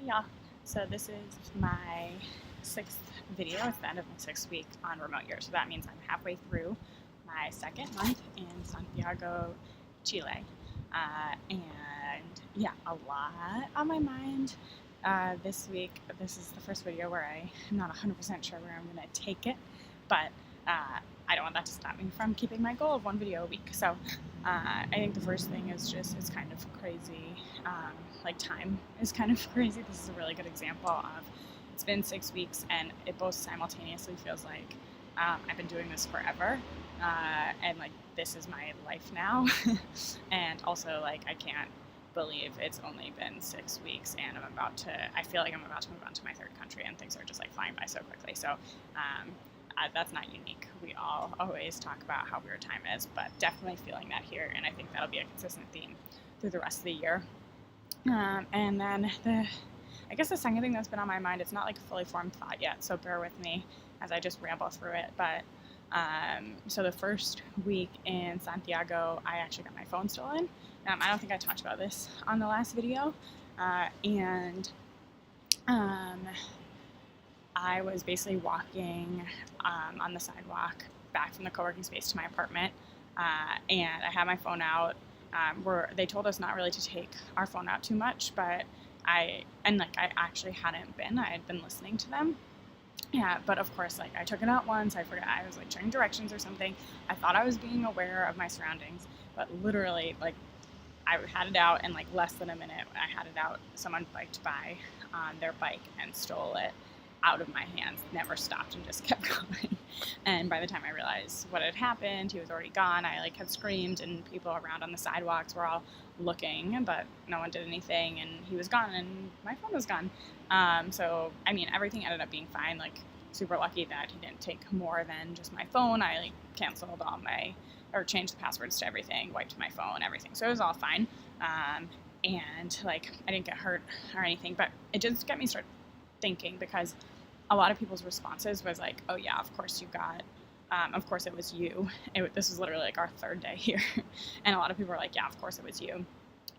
Yeah, so this is my sixth video. It's the end of my sixth week on remote year. So that means I'm halfway through my second month in Santiago, Chile. And yeah, a lot on my mind this week. This is the first video where I'm not 100% sure where I'm going to take it, but I don't want that to stop me from keeping my goal of one video a week. So I think the first thing is just it's kind of crazy. Like time is kind of crazy. This is a really good example of it's been 6 weeks and it both simultaneously feels like I've been doing this forever and like this is my life now and also like I can't believe it's only been 6 weeks and I feel like I'm about to move on to my third country and things are just like flying by so quickly. So that's not unique. We all always talk about how weird time is, but definitely feeling that here, and I think that'll be a consistent theme through the rest of the year. And then I guess the second thing that's been on my mind, it's not like a fully formed thought yet, so bear with me as I just ramble through it, but so the first week in Santiago, I actually got my phone stolen. I don't think I talked about this on the last video, and I was basically walking on the sidewalk back from the co-working space to my apartment, and I had my phone out. They told us not really to take our phone out too much, but I actually hadn't been. I had been listening to them. Yeah, but of course, like I took it out once. I forgot. I was like checking directions or something. I thought I was being aware of my surroundings, but literally, like I had it out, and like less than a minute, I had it out. Someone biked by on their bike and stole it out of my hands, never stopped and just kept going. And by the time I realized what had happened, he was already gone. I like had screamed and people around on the sidewalks were all looking, but no one did anything and he was gone and my phone was gone. So, I mean, everything ended up being fine, like super lucky that he didn't take more than just my phone. I like canceled or changed the passwords to everything, wiped my phone, everything. So it was all fine. And like, I didn't get hurt or anything, but it just got me start thinking because a lot of people's responses was like, oh yeah, of course you got, of course it was you. This was literally like our third day here. And a lot of people were like, yeah, of course it was you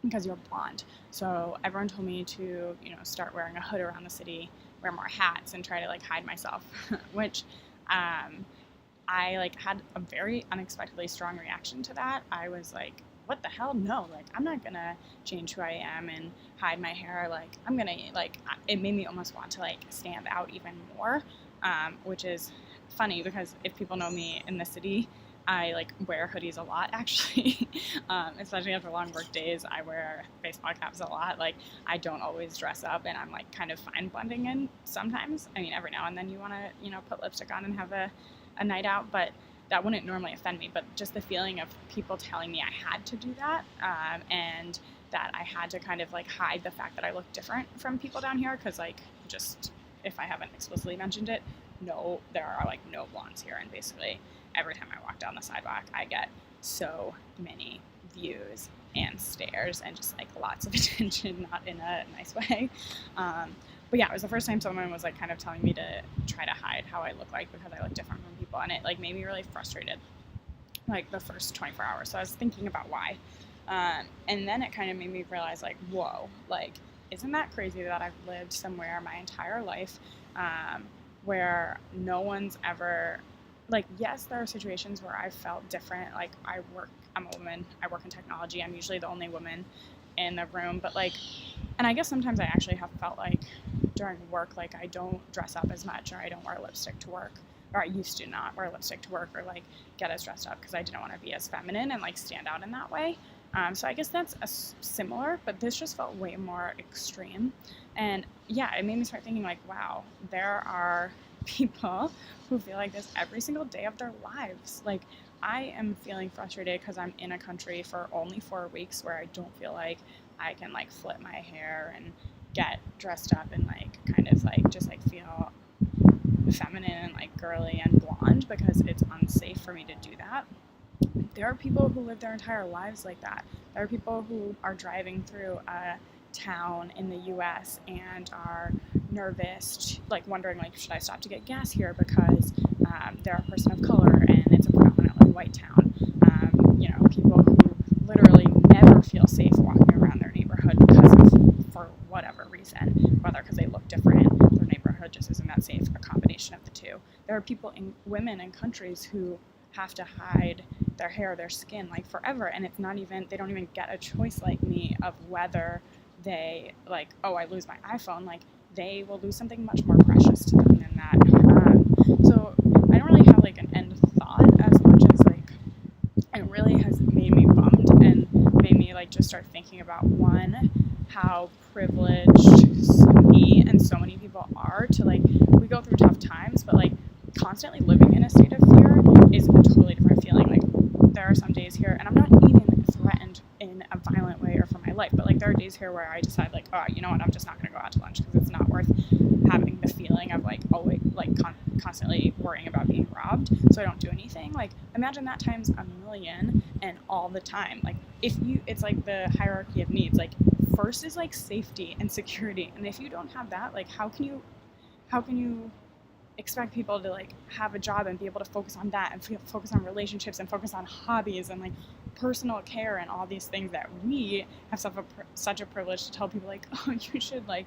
because you're blonde. So everyone told me to, start wearing a hood around the city, wear more hats and try to like hide myself, which I like had a very unexpectedly strong reaction to that. I was like, what the hell? No, like I'm not gonna change who I am and hide my hair. Like I'm gonna it made me almost want to like stand out even more, which is funny because if people know me in the city, I like wear hoodies a lot actually, especially after long work days. I wear baseball caps a lot. Like I don't always dress up and I'm like kind of fine blending in sometimes. I mean, every now and then you want to, put lipstick on and have a night out, but that wouldn't normally offend me, but just the feeling of people telling me I had to do that, and that I had to kind of like hide the fact that I look different from people down here, because like just if I haven't explicitly mentioned it, no, there are like no blondes here, and basically every time I walk down the sidewalk, I get so many views and stares and just like lots of attention, not in a nice way. But yeah, it was the first time someone was like kind of telling me to try to hide how I look like because I look different from people, and it like made me really frustrated like the first 24 hours. So I was thinking about why. And then it kind of made me realize like, whoa, like isn't that crazy that I've lived somewhere my entire life where no one's ever like, yes, there are situations where I felt different. Like I'm a woman, I work in technology, I'm usually the only woman in the room, but like, and I guess sometimes I actually have felt like during work, like I don't dress up as much, or I don't wear lipstick to work, or I used to not wear lipstick to work or like get as dressed up because I didn't want to be as feminine and like stand out in that way. So I guess that's similar, but this just felt way more extreme. And yeah, it made me start thinking like, wow, there are people who feel like this every single day of their lives. Like I am feeling frustrated because I'm in a country for only 4 weeks where I don't feel like I can like flip my hair and get dressed up and like kind of like just like feel feminine and like girly and blonde because it's unsafe for me to do that. There are people who live their entire lives like that. There are people who are driving through a town in the US and are nervous, like wondering like, should I stop to get gas here because they're a person of color and it's a predominantly white town. People who literally never feel safe walking around their neighborhood because of, for whatever reason, reason, whether because they look different, their neighborhood just isn't that safe, a combination of the two. There are women in countries who have to hide their hair, their skin, like forever, and they don't even get a choice like me of whether they, like, oh, I lose my iPhone, like, they will lose something much more precious to them than that. So I don't really have like an end thought as much as like it really has made me bummed and made me like just start thinking about, one, how privileged me and so many people are to, like, we go through tough times, but like constantly living in a state of fear is a totally different feeling. Like, there are some days here, and I'm not even threatened in a violent way or for my life, but like there are days here where I decide, like, oh, you know what, I'm just not going to go out to lunch because it's not worth having the feeling of like always like constantly worrying about being robbed, so I don't do anything. Like, imagine that times a million and all the time. Like, it's like the hierarchy of needs. Like, first is like safety and security, and if you don't have that, like, how can you expect people to like have a job and be able to focus on that and focus on relationships and focus on hobbies and like personal care and all these things that we have such a privilege to tell people, like, oh, you should like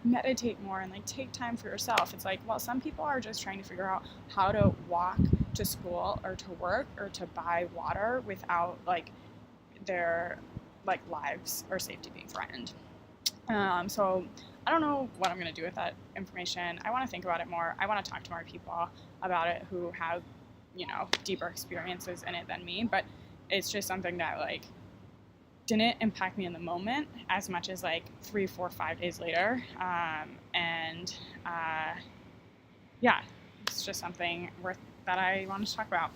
meditate more and like take time for yourself. It's like, well, some people are just trying to figure out how to walk to school or to work or to buy water without like their like lives or safety being threatened. So I don't know what I'm going to do with that information. I want to think about it more. I want to talk to more people about it who have, deeper experiences in it than me, but it's just something that like didn't impact me in the moment as much as like 3, 4, 5 days later. Yeah, it's just something that I wanted to talk about.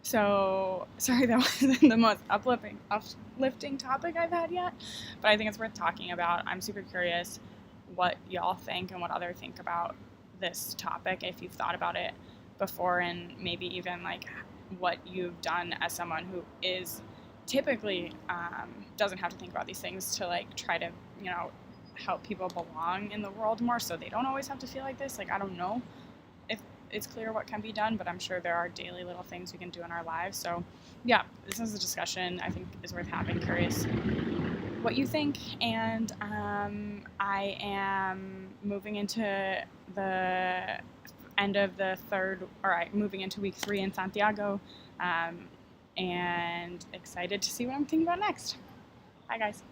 So sorry that wasn't the most uplifting topic I've had yet, but I think it's worth talking about. I'm super curious what y'all think and what others think about this topic, if you've thought about it before, and maybe even like what you've done as someone who is typically doesn't have to think about these things to like try to, help people belong in the world more so they don't always have to feel like this. Like, I don't know if it's clear what can be done, but I'm sure there are daily little things we can do in our lives. So yeah, this is a discussion I think is worth having. Curious what you think. And I am moving into the end of the moving into week 3 in Santiago, and excited to see what I'm thinking about next. Bye, guys.